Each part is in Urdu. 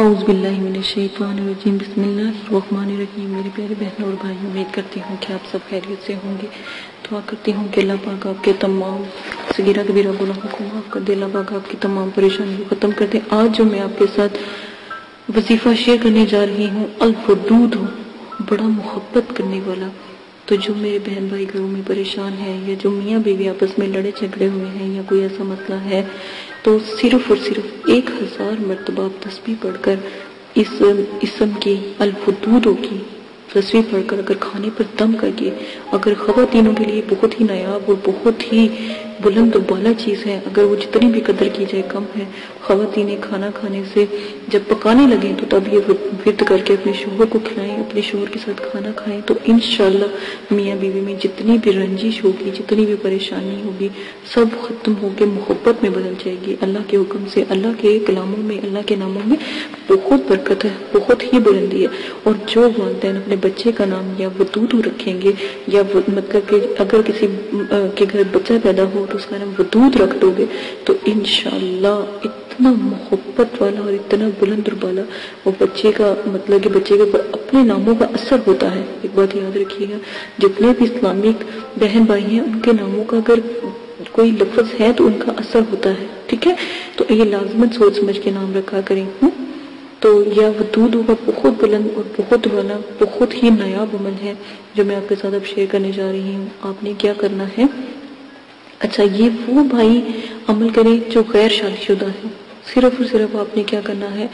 اعوذ باللہ من الشیطان الرجیم، بسم اللہ الرحمن الرحیم۔ میرے پیارے بہنوں اور بھائی، امید کرتی ہوں کہ آپ سب خیریت سے ہوں گے۔ دعا کرتی ہوں کہ اللہ پاک آپ کے تمام صغیرہ کبیرہ گناہوں کو معاف کر دے، اللہ پاک آپ کی تمام پریشانیوں کو ختم کر دے۔ آج جو میں آپ کے ساتھ وظیفہ شیئر کرنے جا رہی ہوں، الودود ہو، بڑا محبت کرنے والا۔ تو جو میرے بہن بھائی گھروں میں پریشان ہیں، یا جو میاں بیوی آپس میں لڑے جھگڑے ہوئے ہیں، یا کوئی ایسا مسئلہ ہے، تو صرف اور صرف 1000 مرتبہ آپ تسبیح پڑھ کر اس اسم کی الودود کی تسبیح پڑھ کر اگر کھانے پر دم کر کے، اگر خواتینوں کے لیے بہت ہی نایاب اور بہت ہی بلند و بالا چیز ہے، اگر وہ جتنی بھی قدر کی جائے کم ہے۔ خواتینیں کھانا کھانے سے جب پکانے لگیں تو تب یہ ورد کر کے اپنے شوہر کو کھلائیں، اپنے شوہر کے ساتھ کھانا کھائیں، تو انشاءاللہ میاں بیوی میں جتنی بھی رنجش ہوگی، جتنی بھی پریشانی ہوگی، سب ختم ہو کے محبت میں بدل جائے گی۔ اللہ کے حکم سے، اللہ کے کلاموں میں، اللہ کے ناموں میں بہت برکت ہے، بہت ہی بلندی ہے۔ اور جو والدین اپنے بچے کا نام یا ودود رکھیں گے، یا مطلب کہ اگر کسی کے گھر بچہ پیدا ہو تو اس کا نام ودود رکھ دو گے، تو انشاءاللہ اتنا محبت والا اور اتنا بلند اور بالا وہ بچے کا، مطلب کہ بچے کے اوپر اپنے ناموں کا اثر ہوتا ہے۔ ایک بات یاد رکھیے گا، جتنے بھی اسلامک بہن بھائی ہیں، ان کے ناموں کا اگر کوئی لفظ ہے تو ان کا اثر ہوتا ہے، ٹھیک ہے؟ تو یہ لازمت سوچ سمجھ کے نام رکھا کریں۔ تو یا ودود ہوگا، بہت بلند اور بہت والا، بہت ہی نایاب عمل ہے جو میں آپ کے ساتھ اب شیئر کرنے جا رہی ہوں۔ آپ نے کیا کرنا ہے؟ اچھا، یہ وہ بھائی عمل کریں جو غیر شادی شدہ ہے۔ صرف اور صرف آپ نے کیا کرنا ہے،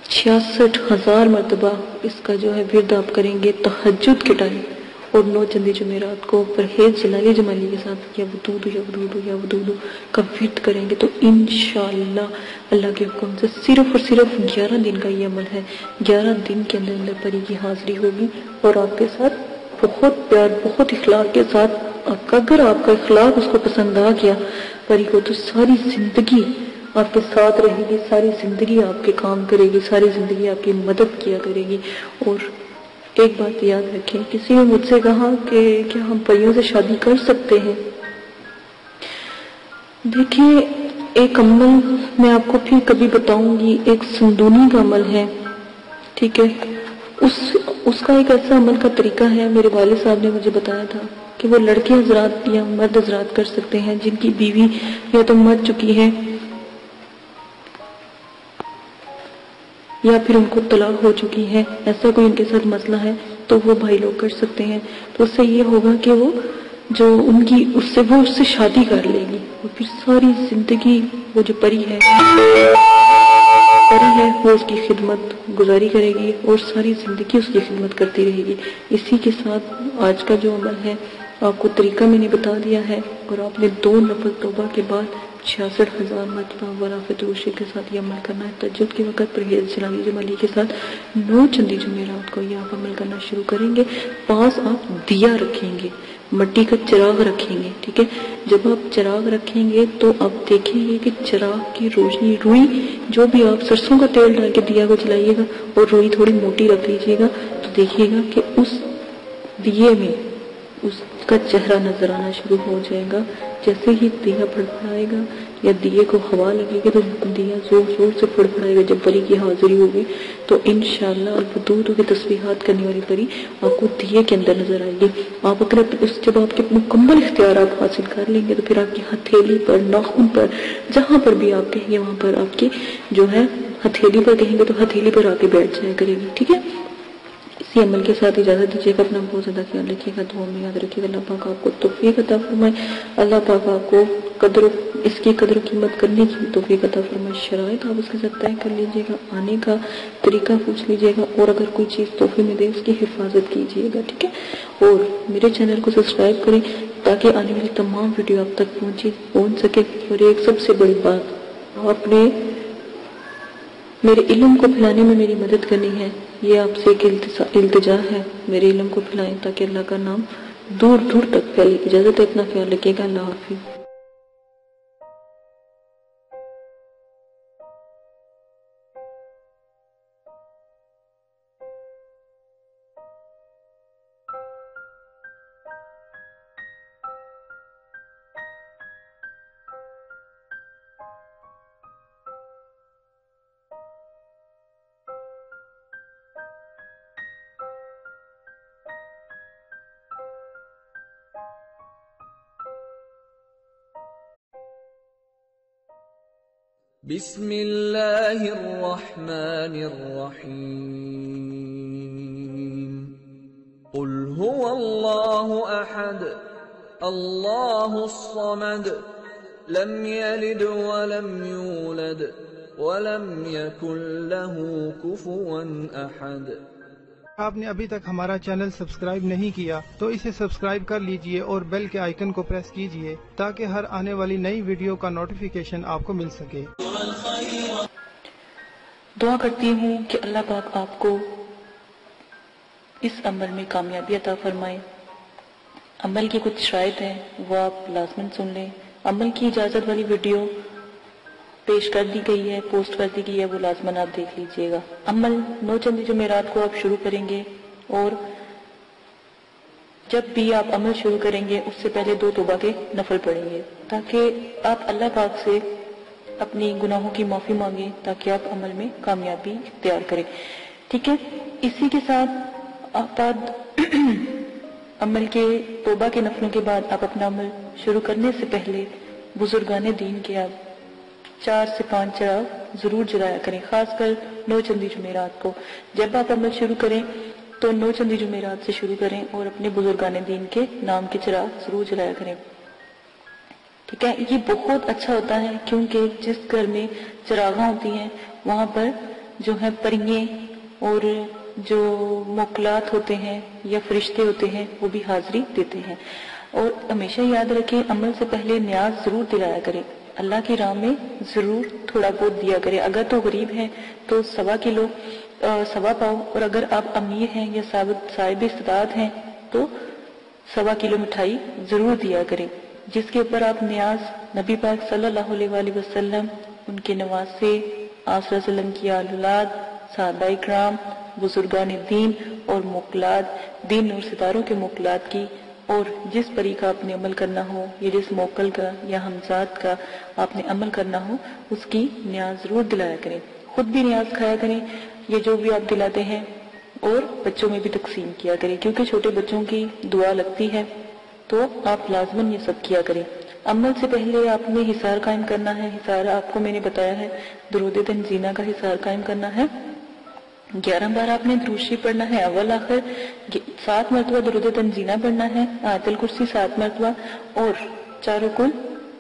66,000 مرتبہ اس کا جو ہے ورد آپ کریں گے تہجد کے ٹائم، اور 9 چندی جمعرات کو پرہیز جلالی جمالی کے ساتھ یا ودود یا ودود یا ودود کا ورد کریں گے، تو انشاءاللہ اللہ کے حکم سے صرف اور صرف 11 دن کا یہ عمل ہے۔ 11 دن کے اندر اندر پری کی حاضری ہوگی، اور آپ کے ساتھ بہت پیار، بہت اخلاق کے ساتھ، اگر آپ کا اخلاق اس کو پسند آ گیا پری کو، تو ساری زندگی آپ کے ساتھ رہے گی، ساری زندگی آپ کے کام کرے گی، ساری زندگی آپ کی مدد کیا کرے گی۔ اور ایک بات یاد رکھیں، کسی نے مجھ سے کہا کہ کیا ہم پریوں سے شادی کر سکتے ہیں؟ دیکھیں، ایک عمل میں آپ کو پھر کبھی بتاؤں گی، ایک سندونی کا عمل ہے، ٹھیک ہے؟ اس کا ایک ایسا عمل کا طریقہ ہے، میرے والد صاحب نے مجھے بتایا تھا کہ وہ لڑکے حضرات یا مرد حضرات کر سکتے ہیں جن کی بیوی یا تو مر چکی ہے یا پھر ان کو طلاق ہو چکی ہے، ایسا کوئی ان کے ساتھ مسئلہ ہے، تو وہ بھائی لوگ کر سکتے ہیں۔ تو اس سے یہ ہوگا کہ وہ جو ان کی اس سے شادی کر لے گی، اور پھر ساری زندگی وہ جو پری ہے وہ اس کی خدمت گزاری کرے گی، اور ساری زندگی اس کی خدمت کرتی رہے گی۔ اسی کے ساتھ آج کا جو عمل ہے، آپ کو طریقہ میں نے بتا دیا ہے، اور آپ نے 2 نفل توبہ کے بعد 66,000 مرتبہ ورافت روشی کے ساتھ یہ عمل کرنا ہے۔ تہجد کے وقت پرہیز جلالی جمالی کے ساتھ 9 چندی جمعرات کو یہ آپ عمل کرنا شروع کریں گے۔ پاس آپ دیا رکھیں گے، مٹی کا چراغ رکھیں گے، ٹھیک ہے؟ جب آپ چراغ رکھیں گے تو آپ دیکھیں گے کہ چراغ کی روشنی، روئی جو بھی آپ سرسوں کا تیل ڈال کے دیا کو جلائیے گا، اور روئی تھوڑی موٹی رکھ لیجیے گا، تو دیکھیے گا کہ اس دیے میں اس کا چہرہ نظر آنا شروع ہو جائے گا۔ جیسے ہی دیا پھڑپڑائے گا یا دیے کو ہوا لگے گی تو دیا زور زور سے پھڑپڑائے گا۔ جب پری کی حاضری ہوگی تو انشاءاللہ الودود کی تسبیحات کرنے والی پری آپ کو دیے کے اندر نظر آئے گی۔ آپ اگر جب آپ کے مکمل اختیارات حاصل کر لیں گے تو پھر آپ کی ہتھیلی پر، ناخن پر، جہاں پر بھی آپ کہیں گے وہاں پر آپ کی جو ہے ہتھیلی پر کہیں گے تو ہتھیلی پر آ کے بیٹھ جایا کرے گی، ٹھیک ہے؟ اسی عمل کے ساتھ اجازت دیجیے گا، اپنا بہت زیادہ خیال رکھیے گا، دعا میں یاد رکھیے گا۔ اللہ پاک آپ کو توفیق عطا فرمائے، اللہ پاک آپ کو اس کی قدر و قیمت کرنے کی توفیق عطا فرمائے۔ شرائط آپ اس کے ساتھ طے کر لیجیے گا، آنے کا طریقہ پوچھ لیجیے گا، اور اگر کوئی چیز تحفے میں دے اس کی حفاظت کیجیے گا، ٹھیک ہے؟ اور میرے چینل کو سبسکرائب کریں تاکہ آنے والی تمام ویڈیو آپ تک پہنچ سکے۔ اور ایک سب سے بڑی بات، آپ نے میرے علم کو پھیلانے میں میری مدد کرنی ہے، یہ آپ سے ایک التجا ہے، میرے علم کو پھیلائیں تاکہ اللہ کا نام دور دور تک پھیلے۔ اجازت ہے، اپنا خیال رکھیے گا، اللہ حافظ۔ بسم اللہ الرحمن الرحیم قل هو اللہ احد اللہ الصمد لم یلد ولم یولد ولم یکن له کفوا احد۔ آپ نے ابھی تک ہمارا چینل سبسکرائب نہیں کیا تو اسے سبسکرائب کر لیجئے اور بیل کے آئیکن کو پریس کیجئے تاکہ ہر آنے والی نئی ویڈیو کا نوٹیفیکیشن آپ کو مل سکے۔ دعا کرتی ہوں کہ اللہ پاک آپ کو اس عمل میں کامیابی عطا فرمائے۔ عمل کی کچھ شرائط ہیں وہ آپ لازماً سن لیں۔ عمل کی اجازت والی ویڈیو پیش کر دی گئی ہے، پوسٹ کر دی گئی ہے، وہ لازماً آپ دیکھ لیجئے گا۔ عمل 9 چندی جمعرات کو آپ شروع کریں گے اور جب بھی آپ عمل شروع کریں گے اس سے پہلے 2 توبہ کے نفل پڑھیں گے تاکہ آپ اللہ پاک سے اپنی گناہوں کی معافی مانگیں تاکہ آپ عمل میں کامیابی اختیار کریں، ٹھیک ہے۔ اسی کے ساتھ آپ عمل کے توبہ کے نفلوں کے بعد آپ اپنا عمل شروع کرنے سے پہلے بزرگان دین کے آپ 4 سے 5 چراغ ضرور جلایا کریں، خاص کر 9 چندی جمعرات کو۔ جب آپ عمل شروع کریں تو 9 چندی جمعرات سے شروع کریں اور اپنے بزرگان دین کے نام کے چراغ ضرور جلایا کریں، ٹھیک ہے۔ یہ بہت اچھا ہوتا ہے کیونکہ جس گھر میں چراغاں ہوتی ہیں وہاں پر جو ہے پرندے اور جو موکلات ہوتے ہیں یا فرشتے ہوتے ہیں وہ بھی حاضری دیتے ہیں۔ اور ہمیشہ یاد رکھیں عمل سے پہلے نیاز ضرور دلایا کریں، اللہ کی راہ میں ضرور تھوڑا بہت دیا کریں۔ اگر تو غریب ہیں تو 1.25 کلو 1.25 پاؤ، اور اگر آپ امیر ہیں یا صاحب استطاعت ہیں تو 1.25 کلو مٹھائی ضرور دیا کریں، جس کے اوپر آپ نیاز نبی پاک صلی اللہ علیہ وآلہ وسلم، ان کے نواسے، آپ صلی اللہ علیہ وسلم کی آل اولاد، صحابہ اکرام، بزرگان دین اور موکلات، دین اور ستاروں کے موکلات کی، اور جس پری کا آپ نے عمل کرنا ہو یا جس موکل کا یا ہمزاد کا آپ نے عمل کرنا ہو اس کی نیاز ضرور دلایا کریں۔ خود بھی نیاز کھایا کریں یہ جو بھی آپ دلاتے ہیں، اور بچوں میں بھی تقسیم کیا کریں کیونکہ چھوٹے بچوں کی دعا لگتی ہے، تو آپ لازماً یہ سب کیا کریں۔ عمل سے پہلے آپ نے حصار قائم کرنا ہے۔ حصار آپ کو میں نے بتایا ہے درود تنزینہ کا حصار قائم کرنا ہے۔ 11 بار آپ نے درود شریف پڑھنا ہے، اول آخر 7 مرتبہ درود تنزینہ پڑھنا ہے، آیت الکرسی 7 مرتبہ، اور چاروں کل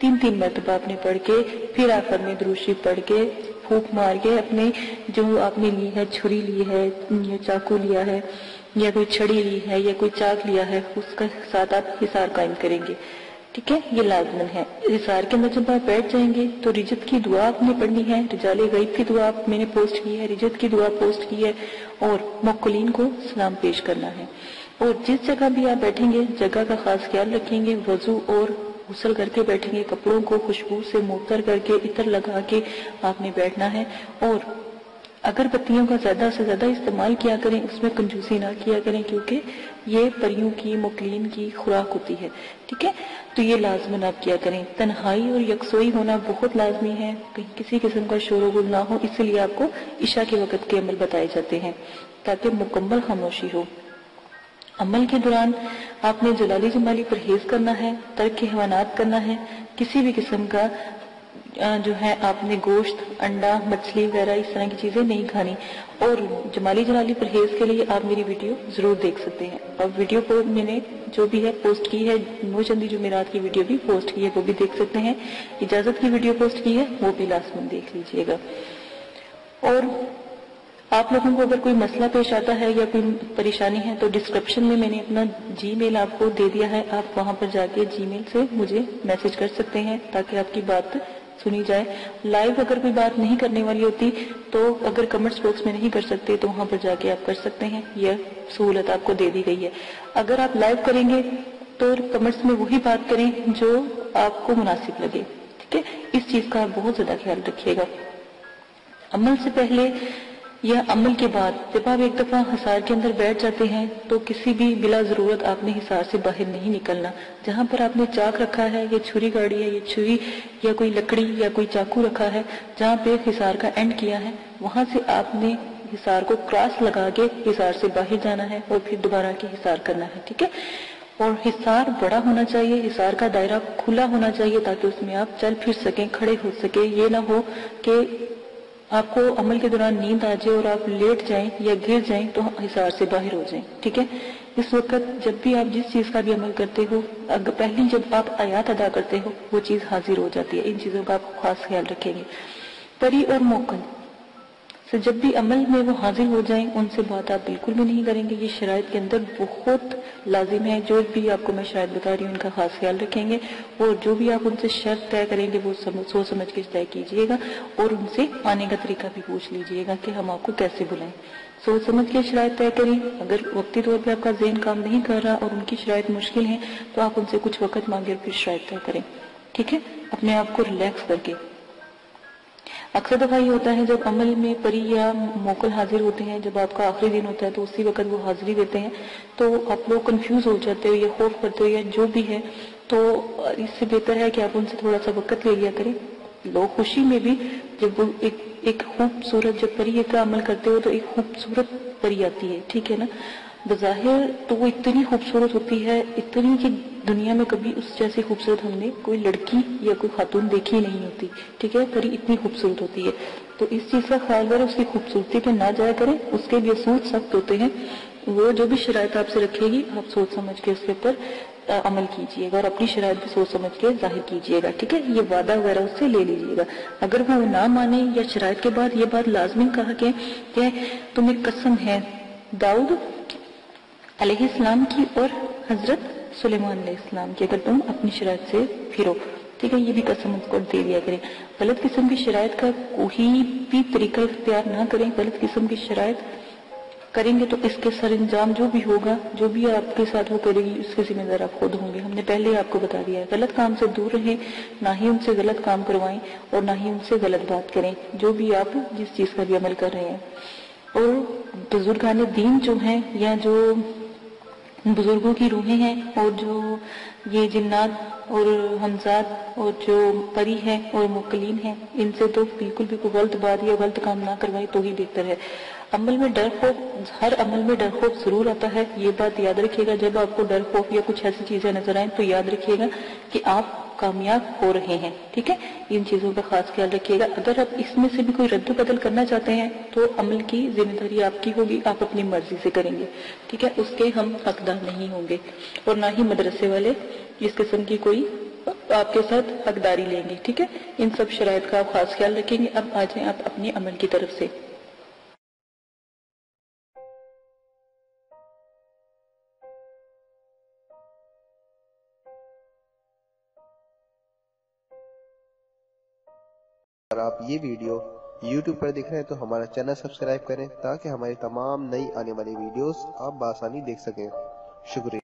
3 مرتبہ آپ نے پڑھ کے پھر آخر میں درود شریف پڑھ کے پھونک مار کے اپنے جو آپ نے لی ہے، چھری لی ہے یا چاقو لیا ہے یا کوئی چھڑی لی ہے یا کوئی چاک لیا ہے، اس کا ساتھ آپ حصار قائم کریں گے، ٹھیک ہے۔ یہ لازمن ہے۔ حصار کے اندر جب آپ بیٹھ جائیں گے تو رجت کی دعا آپ نے پڑھنی ہے، رجال غیب کی دعا میں نے پوسٹ کی ہے، رجت کی دعا پوسٹ کی ہے، اور موکلین کو سلام پیش کرنا ہے۔ اور جس جگہ بھی آپ بیٹھیں گے جگہ کا خاص خیال رکھیں گے، وضو اور غسل کر کے بیٹھیں گے، کپڑوں کو خوشبو سے معطر کر کے عطر لگا کے آپ نے بیٹھنا ہے، اور اگر بتیوں کا زیادہ سے زیادہ استعمال کیا کریں، اس میں کنجوسی نہ کیا کریں کیونکہ یہ پریوں کی موکلین کی خوراک ہوتی ہے، ٹھیک ہے۔ تو یہ لازماً آپ کیا کریں۔ تنہائی اور یکسوئی ہونا بہت لازمی ہے، کہیں کسی قسم کا شور و غل نہ ہو، اس لیے آپ کو عشاء کے وقت کے عمل بتائے جاتے ہیں تاکہ مکمل خاموشی ہو۔ عمل کے دوران آپ نے جلالی جمالی پرہیز کرنا ہے، ترک حیوانات کرنا ہے، کسی بھی قسم کا جو ہے آپ نے گوشت، انڈا، مچھلی وغیرہ اس طرح کی چیزیں نہیں کھانی، اور جمالی جلالی پرہیز کے لیے آپ میری ویڈیو ضرور دیکھ سکتے ہیں، اور ویڈیو کو میں نے جو بھی ہے پوسٹ کی ہے، 9 چندی جمعرات کی ویڈیو بھی پوسٹ کی ہے، وہ بھی دیکھ سکتے ہیں، اجازت کی ویڈیو پوسٹ کی ہے وہ بھی لازماً دیکھ لیجئے گا۔ اور آپ لوگوں کو اگر کوئی مسئلہ پیش آتا ہے یا کوئی پریشانی ہے تو ڈسکرپشن میں نے اپنا جی میل آپ کو دے دیا ہے، آپ وہاں پر جا کے جی میل سے مجھے میسج کر سکتے ہیں تاکہ آپ کی بات سنی جائے۔ لائیو اگر کوئی بات نہیں کرنے والی ہوتی تو اگر کمنٹس باکس میں نہیں کر سکتے تو وہاں پر جا کے آپ کر سکتے ہیں، یہ سہولت آپ کو دے دی گئی ہے۔ اگر آپ لائیو کریں گے تو کمنٹس میں وہی بات کریں جو آپ کو مناسب لگے، ٹھیک ہے۔ اس چیز کا آپ بہت زیادہ خیال رکھیے گا۔ عمل سے پہلے یا عمل کے بعد جب آپ ایک دفعہ حصار کے اندر بیٹھ جاتے ہیں تو کسی بھی بلا ضرورت آپ نے حصار سے باہر نہیں نکلنا۔ جہاں پر آپ نے چاک رکھا ہے یا چھری گاڑی ہے یا چھری یا کوئی لکڑی یا کوئی چاقو رکھا ہے، جہاں پہ حصار کا اینڈ کیا ہے وہاں سے آپ نے حصار کو کراس لگا کے حصار سے باہر جانا ہے اور پھر دوبارہ کے حصار کرنا ہے، ٹھیک ہے۔ اور حصار بڑا ہونا چاہیے، حصار کا دائرہ کھلا ہونا چاہیے تاکہ اس میں آپ چل پھر سکیں، کھڑے ہو سکیں۔ یہ نہ ہو کہ آپ کو عمل کے دوران نیند آ جائے اور آپ لیٹ جائیں یا گر جائیں تو حصار سے باہر ہو جائیں، ٹھیک ہے۔ اس وقت جب بھی آپ جس چیز کا بھی عمل کرتے ہو، پہلی جب آپ آیات ادا کرتے ہو وہ چیز حاضر ہو جاتی ہے۔ ان چیزوں کا آپ خاص خیال رکھیں گے۔ پری اور موکل سے جب بھی عمل میں وہ حاضر ہو جائیں ان سے بات آپ بالکل بھی نہیں کریں گے۔ یہ شرائط کے اندر بہت لازم ہے، جو بھی آپ کو میں شاید بتا رہی ہوں ان کا خاص خیال رکھیں گے، اور جو بھی آپ ان سے شرط طے کریں گے وہ سوچ سمجھ کے طے کیجئے گا، اور ان سے آنے کا طریقہ بھی پوچھ لیجئے گا کہ ہم آپ کو کیسے بلائیں۔ سوچ سمجھ کے شرائط طے کریں۔ اگر وقتی طور پہ آپ کا ذہن کام نہیں کر رہا اور ان کی شرائط مشکل ہیں تو آپ ان سے کچھ وقت مانگے اور پھر شرائط طے کریں، ٹھیک ہے، اپنے آپ کو ریلیکس کر کے۔ اکثر دفعہ یہ ہوتا ہے جب عمل میں پری یا موکل حاضر ہوتے ہیں، جب آپ کا آخری دن ہوتا ہے تو اسی وقت وہ حاضری دیتے ہیں تو آپ لوگ کنفیوز ہو جاتے ہو یا خوف کرتے ہو یا جو بھی ہے، تو اس سے بہتر ہے کہ آپ ان سے تھوڑا سا وقت لے لیا کریں۔ لوگ خوشی میں بھی جب وہ ایک خوبصورت جب پری کا عمل کرتے ہو تو ایک خوبصورت پری آتی ہے، ٹھیک ہے نا، بظاہر تو وہ اتنی خوبصورت ہوتی ہے، اتنی کہ دنیا میں کبھی اس جیسی خوبصورت ہم نے کوئی لڑکی یا کوئی خاتون دیکھی نہیں ہوتی، ٹھیک ہے، پری اتنی خوبصورت ہوتی ہے۔ تو اس چیز کا خیال کریں، اس کی خوبصورتی پہ نہ جایا کریں، اس کے بھی اصول سخت ہوتے ہیں۔ وہ جو بھی شرائط آپ سے رکھے گی آپ سوچ سمجھ کے اس کے اوپر عمل کیجئے گا اور اپنی شرائط بھی سوچ سمجھ کے ظاہر کیجئے گا، ٹھیک ہے۔ یہ وعدہ وغیرہ اس سے لے لیجئے گا۔ اگر وہ نہ مانے یا شرائط کے بعد یہ بات لازمی کہا کہ تمہیں قسم ہے داؤد علیہ السلام کی اور حضرت سلیمان علیہ السلام کی، اگر تم اپنی شرائط سے پھرو، ٹھیک ہے، یہ بھی قسم اس کو دے دیا کریں۔ غلط قسم کی شرائط کا کوئی بھی طریقہ اختیار نہ کریں۔ غلط قسم کی شرائط کریں گے تو اس کے سر انجام جو بھی ہوگا، جو بھی آپ کے ساتھ وہ کرے گی اس کے ذمہ دار آپ خود ہوں گے۔ ہم نے پہلے آپ کو بتا دیا ہے، غلط کام سے دور رہیں، نہ ہی ان سے غلط کام کروائیں اور نہ ہی ان سے غلط بات کریں، جو بھی آپ جس چیز کا بھی عمل کر رہے ہیں۔ اور بزرگان دین جو ہیں یا جو بزرگوں کی روحیں ہیں اور جو یہ جنات اور حمزات اور جو پری ہیں اور موکلین ہیں، ان سے تو بالکل بھی کوئی غلط بات یا غلط کام نہ کروائیں تو ہی بہتر ہے۔ عمل میں ڈر خوف، ہر عمل میں ڈر خوف ضرور آتا ہے، یہ بات یاد رکھیے گا۔ جب آپ کو ڈر خوف یا کچھ ایسی چیزیں نظر آئیں تو یاد رکھیے گا کہ آپ کامیاب ہو رہے ہیں، ٹھیک ہے، ان چیزوں کا خاص خیال رکھیے گا۔ اگر آپ اس میں سے بھی کوئی رد و بدل کرنا چاہتے ہیں تو عمل کی ذمہ داری آپ کی ہوگی، آپ اپنی مرضی سے کریں گے، ٹھیک ہے، اس کے ہم حقدار نہیں ہوں گے، اور نہ ہی مدرسے والے اس قسم کی کوئی آپ کے ساتھ حقداری لیں گے، ٹھیک ہے۔ ان سب شرائط کا آپ خاص خیال رکھیں گے۔ اب آ جائیں آپ اپنے عمل کی طرف سے۔ اگر آپ یہ ویڈیو YouTube پر دیکھ رہے ہیں تو ہمارا چینل سبسکرائب کریں تاکہ ہماری تمام نئی آنے والی ویڈیوز آپ بآسانی دیکھ سکیں۔ شکریہ۔